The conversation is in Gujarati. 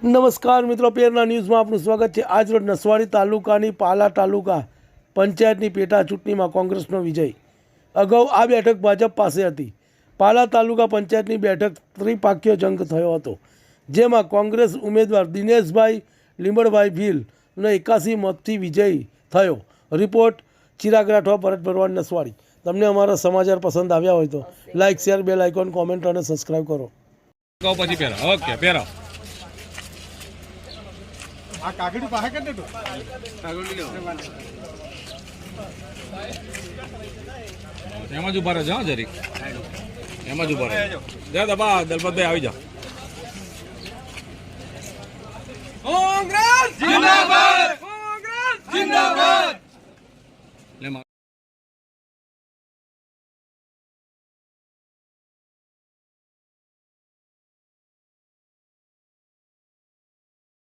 નમસ્કાર મિત્રો, પેરના ન્યૂઝમાં આપનું સ્વાગત છે। આજ રોજ નસવાડી તાલુકાની પાલા તાલુકા પંચાયતની પેટા ચૂંટણીમાં કોંગ્રેસનો વિજય। અગાઉ આ બેઠક ભાજપ પાસે હતી। પાલા તાલુકા પંચાયતની બેઠક ત્રિપાખ્ય જંગ થયો હતો, જેમાં કોંગ્રેસ ઉમેદવાર દિનેશભાઈ લીંબડભાઈ ભીલનો 81 મતથી વિજય થયો। રિપોર્ટ ચિરાગ રાઠવા, ભરત ભરવાડ, નસવાડી। તમને અમારા સમાચાર પસંદ આવ્યા હોય તો like, share, bell icon, comment અને સબસ્ક્રાઈબ કરો। આ કાગડી પાસે કરી દેતો એમાં જ ઉભા રહેજો જરીક, એમાં જ ઉભા રહેજો। દબા દલપતભાઈ આવી જાઓ। કોંગ્રેસ જિંદાબાદ, કોંગ્રેસ જિંદાબાદ।